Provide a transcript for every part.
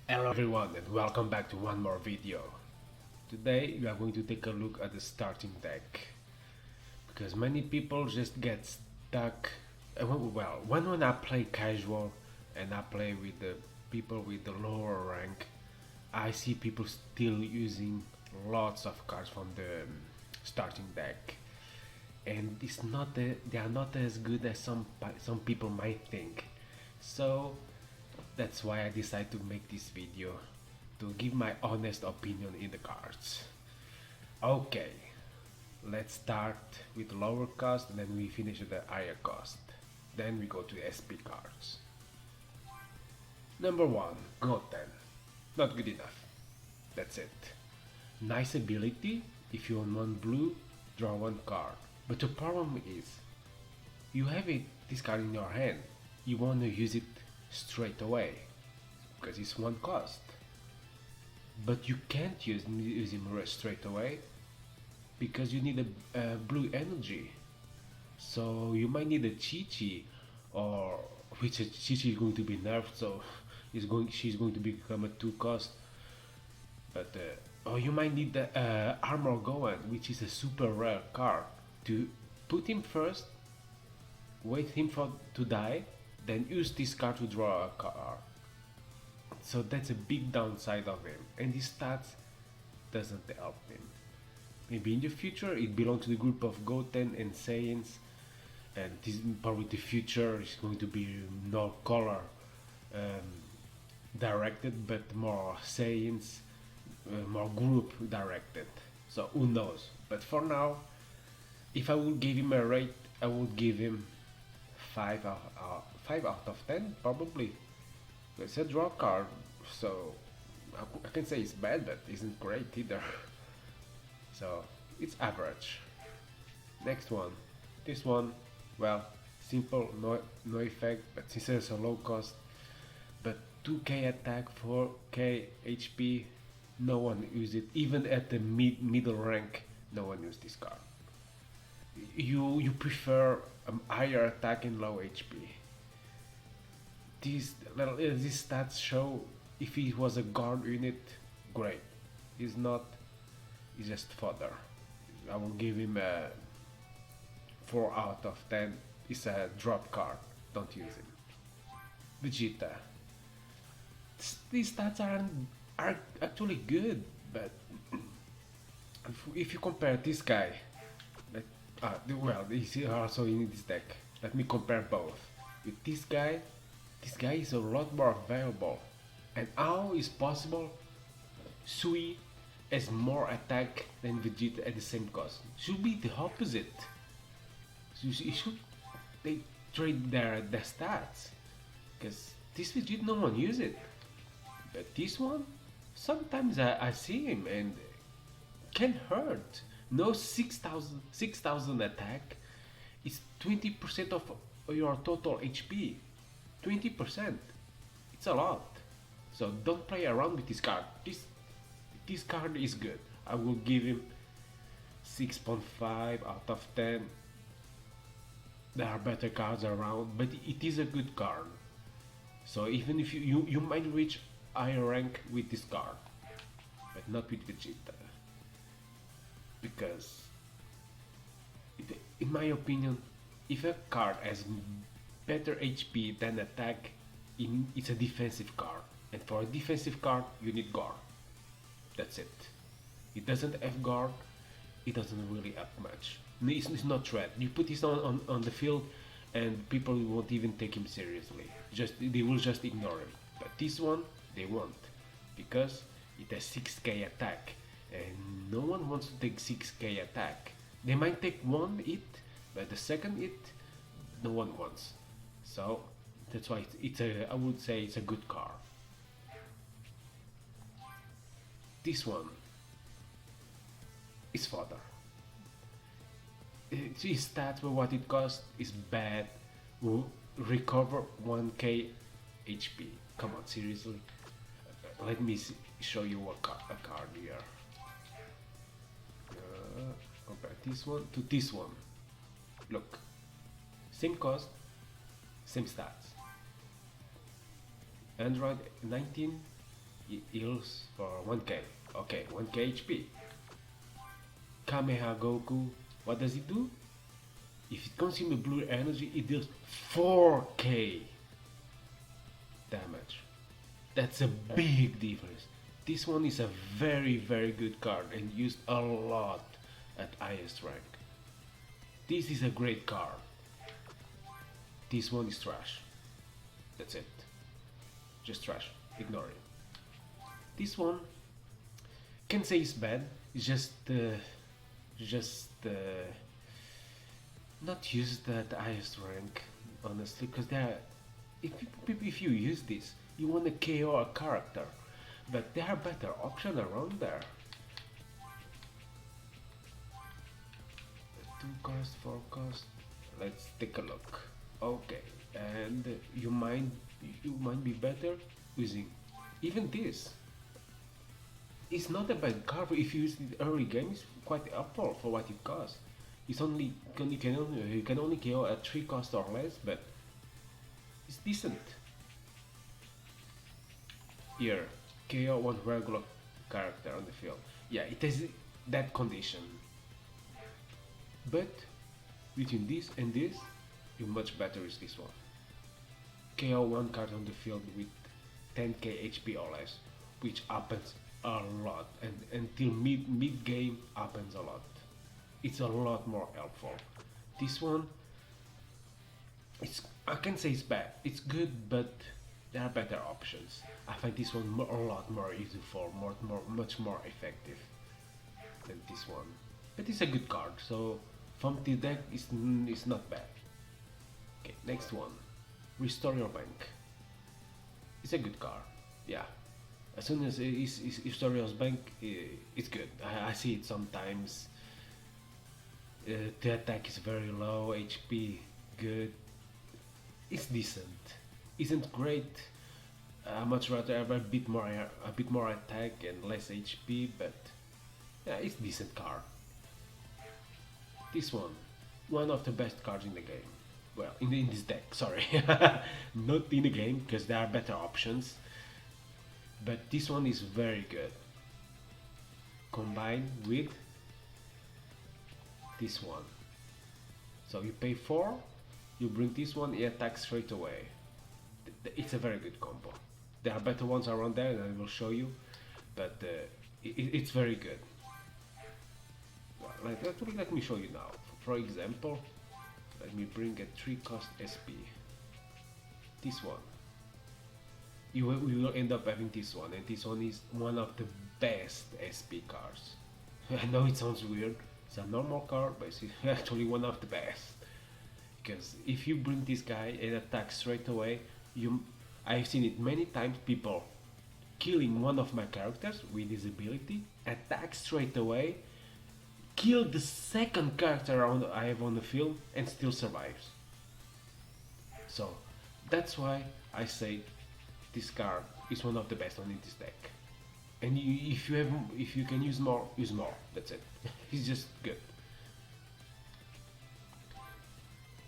Hello everyone and welcome back to one more video. Today we are going to take a look at the starting deck because many people just get stuck. When I play casual and I play with the people with the lower rank, I see people still using lots of cards from the starting deck, and they are not as good as some people might think. So that's why I decided to make this video to give my honest opinion in the cards. Okay, let's start with lower cost and then we finish with the higher cost. Then we go to the SP cards. Number 1, Goten. Not good enough. That's it. Nice ability, if you want one blue, draw one card. But the problem is, you have this card in your hand, you want to use it straight away because it's one cost, but you can't use him straight away because you need a blue energy. So you might need a Chi-Chi, or which Chi-Chi is going to be nerfed, so she's going to become a 2 cost. But or you might need the Armor Gohan, which is a super rare card, to put him first, wait him to die, then use this card to draw a card. So that's a big downside of him, and his stats doesn't help him. Maybe in the future it belongs to the group of Goten and Saiyans, and this probably the future is going to be no color directed, but more Saiyans, more group directed. So who knows? But for now, if I would give him a rate, I would give him 5 out of 10 probably. It's a draw card, so I can say it's bad, but isn't great either. So it's average. Next one, this one, well, simple, no effect, but since it's a low cost, but 2k attack, 4k HP, no one use it. Even at the middle rank, no one use this card. You prefer higher attack and low HP. These stats show if he was a guard unit, great. He's not. He's just fodder. I will give him a 4 out of 10. It's a drop card. Don't use him. Vegeta. These stats are actually good, but if you compare this guy, well, he's also in this deck. Let me compare both. With this guy is a lot more valuable. And how is possible Sui has more attack than Vegeta at the same cost? Should be the opposite. They trade their stats, because this Vegeta no one use it, but this one sometimes I see him and can hurt. No, 6,000 attack is 20% of your total HP. 20%. It's a lot. So don't play around with this card. This card is good. I will give him 6.5 out of 10. There are better cards around, but it is a good card. So even if you might reach higher rank with this card, but not with Vegeta. Because in my opinion, if a card has better HP than attack, it's a defensive card, and for a defensive card you need guard. That's it. It doesn't have guard, it doesn't really help much. It's not threat. You put this on the field and people won't even take him seriously. They will just ignore it. But this one they won't, because it has 6k attack, and no one wants to take 6k attack. They might take one hit, but the second hit no one wants. So that's why I would say it's a good card. This one is fodder. His stats for what it costs is bad. Will recover 1k HP. Come on, seriously. Let me show you a card here. Compare this one to this one. Look, same cost, same stats. Android 19, heals for 1k. Okay, 1k HP. Kameha Goku, what does it do? If it consumes blue energy, it deals 4k damage. That's a big difference. This one is a very good card and used a lot at highest rank. This is a great card. This one is trash. That's it. Just trash. Ignore it. This one can't say it's bad. It's just not used at the highest rank, honestly, because if you use this, you want to KO a character, but there are better options around there. 2 cost, 4 cost. Let's take a look. Okay, and you might be better using even this. It's not a bad card if you use it early game. It's quite helpful for what it costs. It's only you can only KO at 3 cost or less, but it's decent. Here, KO one regular character on the field. Yeah, it has that condition. But between this and this, you much better is this one. KO one card on the field with 10k HP or less, which happens a lot, and until mid game happens a lot. It's a lot more helpful. This one, I can't say it's bad. It's good, but there are better options. I find this one a lot more useful, much more effective than this one. But it's a good card, so from the deck is not bad. Okay, next one, Restore Your Bank. It's a good card, yeah. As soon as it's Restore Your Bank, it's good. I see it sometimes. The attack is very low, HP good. It's decent. Isn't great. I much rather have a bit more attack and less HP, but yeah, it's decent card. This one of the best cards in the game. Well, in this deck, sorry. Not in the game, because there are better options. But this one is very good. Combined with this one. So you pay 4, you bring this one, he attacks straight away. It's a very good combo. There are better ones around there, and I will show you. But it's very good. Well, let me show you now. For example, let me bring a 3 cost SP. This one. We will end up having this one, and this one is one of the best SP cards. I know it sounds weird. It's a normal card, but it's actually one of the best. Because if you bring this guy and attack straight away, I've seen it many times. People killing one of my characters with his ability, attack straight away, kill the second character I have on the field, and still survives. So that's why I say this card is one of the best on this deck. And if you can use more, use more. That's it. It's just good.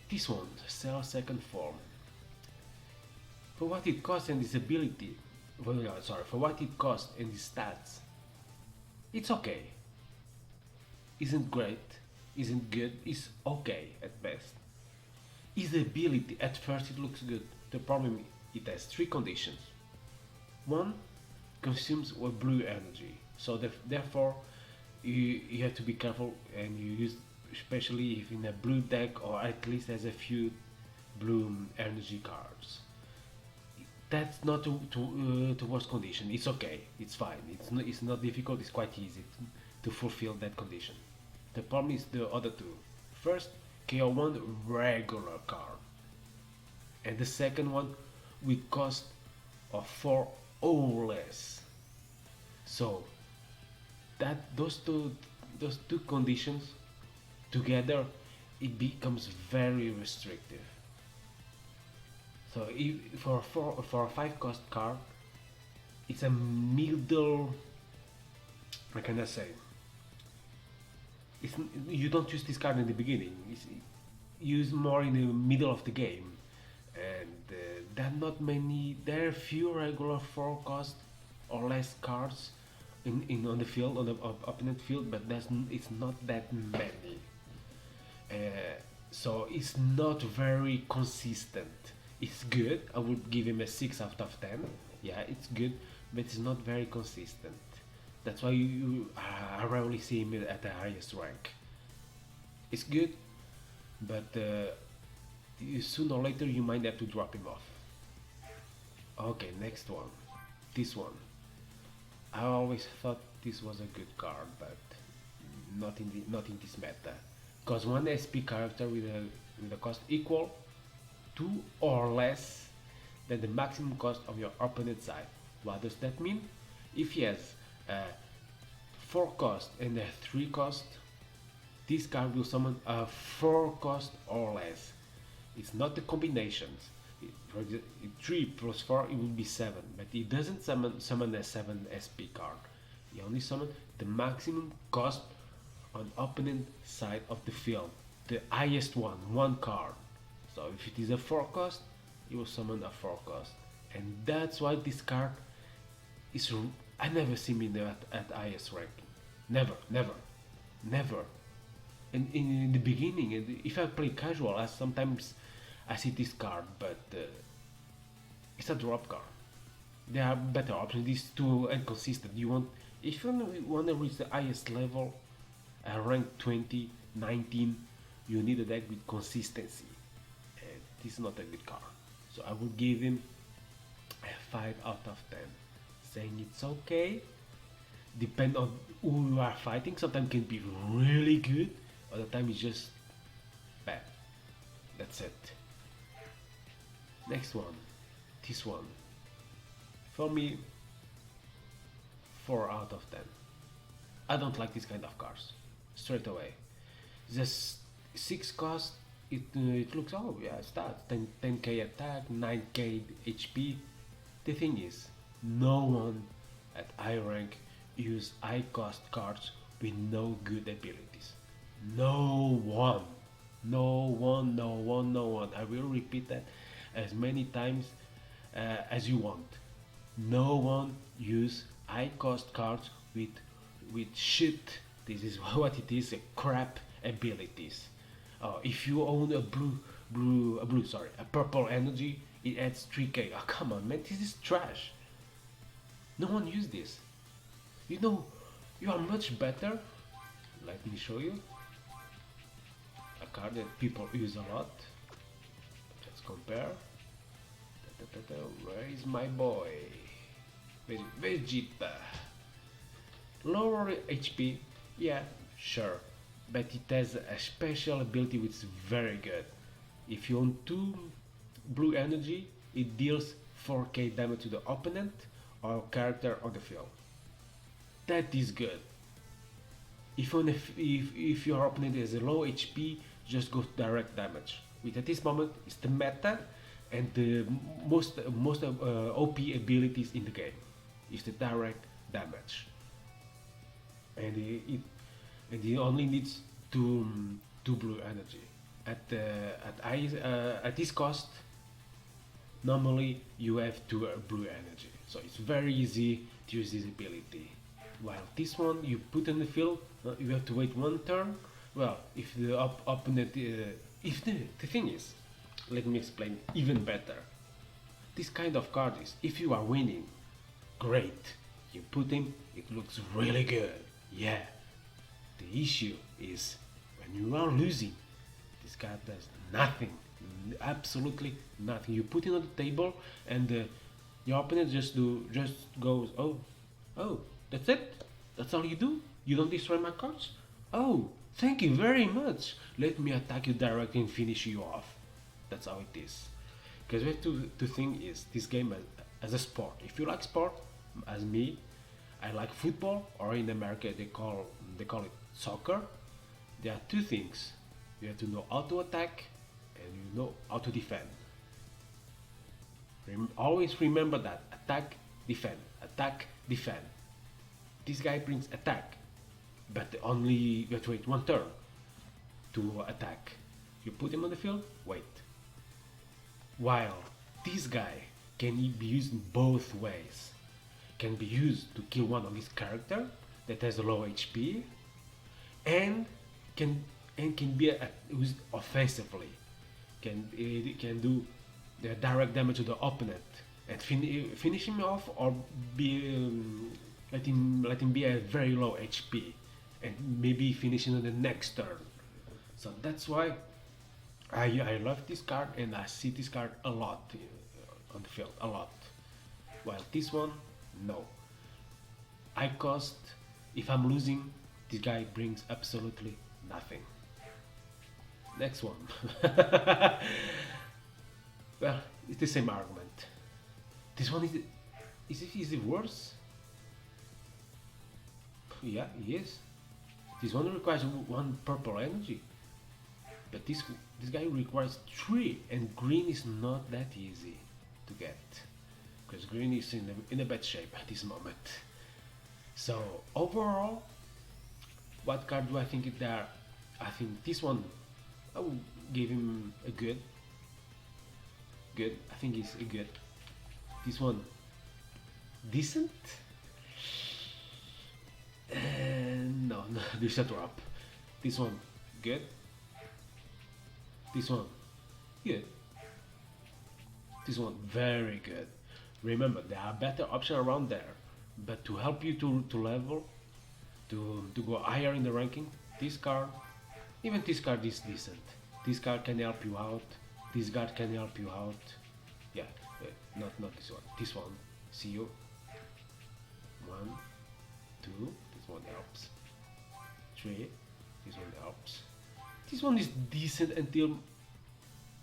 This one, Cell Second Form. For what it costs and its ability, for what it costs and its stats, it's okay. Isn't great, isn't good, it's okay at best. His ability, at first it looks good. The problem, it has 3 conditions. 1, consumes blue energy, so therefore you have to be careful, and you use, especially if in a blue deck, or at least has a few blue energy cards. That's not the worst condition. It's okay, it's fine, it's not difficult, it's quite easy to fulfill that condition. The problem is the other 2. First, KO1 regular card, and the second one with cost of 4 or less. So those two conditions together, it becomes very restrictive. So for a 5 cost card, it's a middle. What can I say? You don't use this card in the beginning. It's used more in the middle of the game, and there are not many. There are few regular 4 cost or less cards in on the field, on the opponent field, but it's not that many. So it's not very consistent. It's good. I would give him a 6 out of 10. Yeah, it's good, but it's not very consistent. That's why I rarely see him at the highest rank. It's good, but sooner or later you might have to drop him off. Okay, next one. This one. I always thought this was a good card, but not in this meta. Because one SP character with a cost equal to or less than the maximum cost of your opponent's side. What does that mean? If he has a 4 cost and a 3 cost, this card will summon a 4 cost or less. It's not the combinations. For 3 plus 4 it would be 7, but he doesn't summon a 7 SP card. He only summons the maximum cost on opponent side of the field, the highest one card. So if it is a 4 cost, he will summon a 4 cost, and that's why this card is. I never see me at highest ranking. Never, never, never. And in the beginning, if I play casual, sometimes I see this card, but it's a drop card. There are better options. This is too inconsistent. If you want to reach the highest level, rank 20, 19, you need a deck with consistency. And this is not a good card. So I would give him a 5 out of 10. Saying it's okay. Depend on who you are fighting. Sometimes can be really good, other time it's just bad. That's it. Next one. This one. For me, 4 out of 10. I don't like this kind of cards. Straight away. Just 6 cost, it looks, oh yeah, stats, 10k attack, 9k HP. The thing is, no one at high rank use high cost cards with no good abilities. No one. No one, no one, no one. I will repeat that as many times as you want. No one use high cost cards with shit. This is what it is, a crap abilities. If you own a purple energy, it adds 3k. Oh, come on, man, this is trash. No one use this. You know, you are much better. Let me show you a card that people use a lot. Let's compare. Where is my boy? Vegeta. Lower HP, yeah, sure, but it has a special ability which is very good. If you own 2 blue energy, it deals 4k damage to the opponent or character on the field. That is good. If your opponent has a low HP, just go direct damage. Which at this moment is the meta and the most OP abilities in the game. Is the direct damage. And it only needs two blue energy. At this cost, normally you have 2 blue energy, so it's very easy to use this ability. While this one you put in the field, you have to wait 1 turn. Well, if the opponent, if the thing is, let me explain even better. This kind of card is, if you are winning, great. You put him, it looks really good. Yeah. The issue is when you are losing, this card does nothing, absolutely nothing. You put it on the table, and your opponent just goes, oh, that's it. That's all you do. You don't destroy my cards. Oh, thank you very much. Let me attack you directly and finish you off. That's how it is. Because we have to think is this game as a sport. If you like sport, as me, I like football, or in America they call it soccer. There are 2 things. You have to know how to attack and you know how to defend. Always remember that. Attack, defend. Attack, defend. This guy brings attack, but only you have to wait 1 turn to attack. You put him on the field, wait. While this guy can be used in both ways. can be used to kill one of his character that has a low HP, and can can be used offensively. It can do the direct damage to the opponent and finish him off, or be let him be at very low HP and maybe finish in the next turn. So that's why I love this card, and I see this card a lot on the field, a lot. While this one, no. I cost, if I'm losing, this guy brings absolutely nothing. Next one. Well, it's the same argument. This one is it worse? Yeah, he is. This one requires one purple energy, but this guy requires three, and green is not that easy to get because green is in a bad shape at this moment. So overall, what card do I think it there? I think this one, I would give him a good. Good. I think it's a good. This one, decent. No, there's a drop. This one, good. This one, good. This one, very good. Remember, there are better options around there, but to help you to level, to go higher in the ranking, this card, even this card is decent. This card can help you out. This card can help you out. Yeah, not this one. This one, see you. 1, 2. This one helps. 3. This one helps. This one is decent until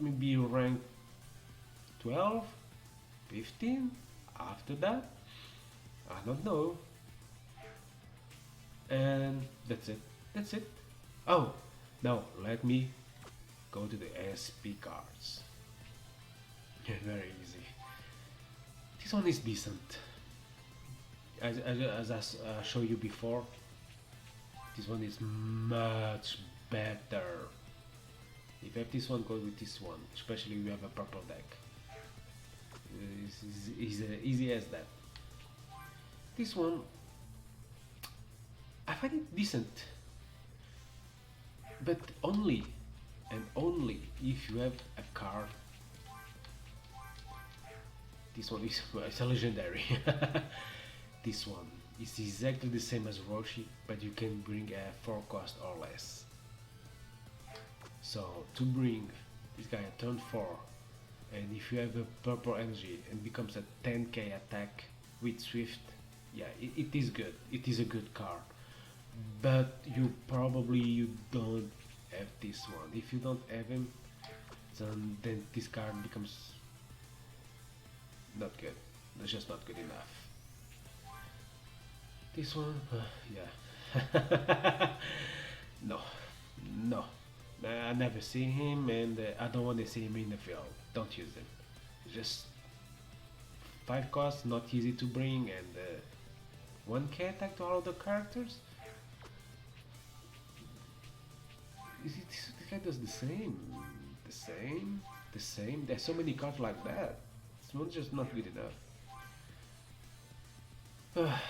maybe rank 12, 15. After that, I don't know. And that's it. That's it. Oh, now let me go to the SP cards. Very easy. This one is decent. As I showed you before, this one is much better. If you have this one, go with this one, especially if you have a purple deck. It's easy as that. This one, I find it decent, but only and only if you have a card. This one is it's a legendary. This one is exactly the same as Roshi, but you can bring a 4 cost or less. So to bring this guy at turn 4, and if you have a purple energy and becomes a 10k attack with Swift, yeah, it is good. It is a good card, but you don't have this one. If you don't have him, then this card becomes not good. That's just not good enough. This one, yeah. No. I never see him, and I don't want to see him in the field. Don't use him. Just 5 costs, not easy to bring, and 1k attack to all of the characters. This guy does the same. There's so many cards like that. This one's just not good enough.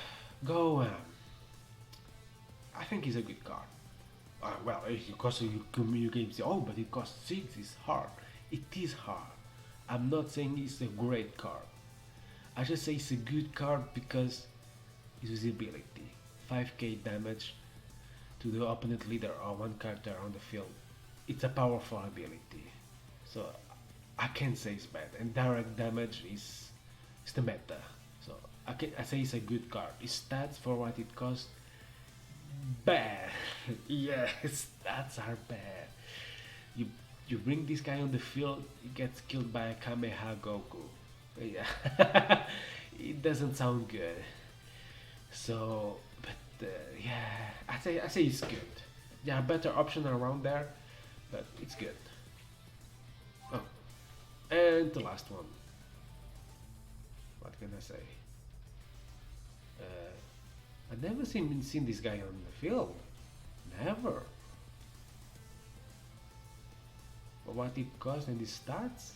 Go. I think he's a good card. Well, it costs you can say, oh, but it costs 6. It's hard. It is hard. I'm not saying it's a great card. I just say it's a good card because his visibility, 5k damage to the opponent leader or one character on the field. It's a powerful ability. So I can't say it's bad. And direct damage is the meta. So I say it's a good card. Its stats for what it costs, bad. Yes, stats are bad. You bring this guy on the field, he gets killed by a Kameha Goku. Yeah, it doesn't sound good. So, but yeah, I say it's good. There are better options around there, but it's good. Oh, and the last one. What can I say? I've never seen this guy on the field. Never. But what it costs and it starts?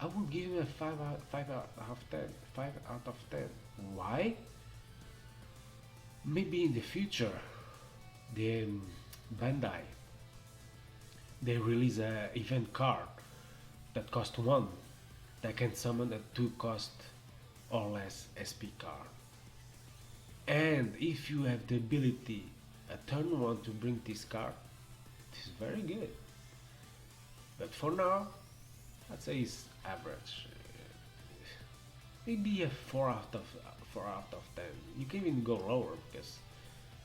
I would give him a 5 out of 10. 5 out of 10. Why? Maybe in the future, the Bandai, they release a event card that cost 1 that can summon a 2 cost or less SP card. And if you have the ability at turn 1 to bring this card, this is very good. But for now, I'd say it's average. Maybe a 4 out of 10. You can even go lower because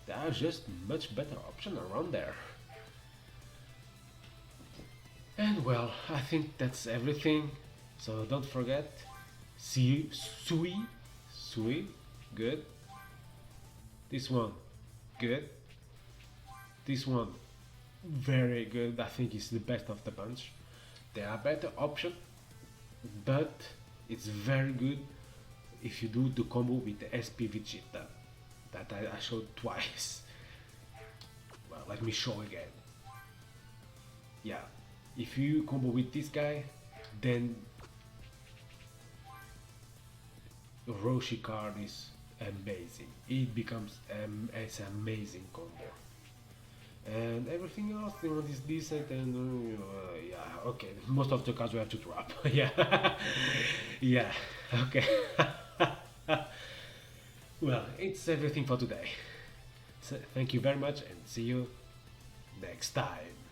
there are just much better options around there. And well, I think that's everything. So don't forget, see Sui, good. This one, good. This one, very good. I think it's the best of the bunch. There are better options, but it's very good if you do the combo with the SP Vegeta that I showed twice. Well, let me show again. Yeah, if you combo with this guy, then Roshi card is amazing. It becomes it's an amazing combo. And everything else, you know, is decent and yeah, okay. Most of the cards we have to drop. Yeah, yeah, okay. Well, it's everything for today. So thank you very much and see you next time.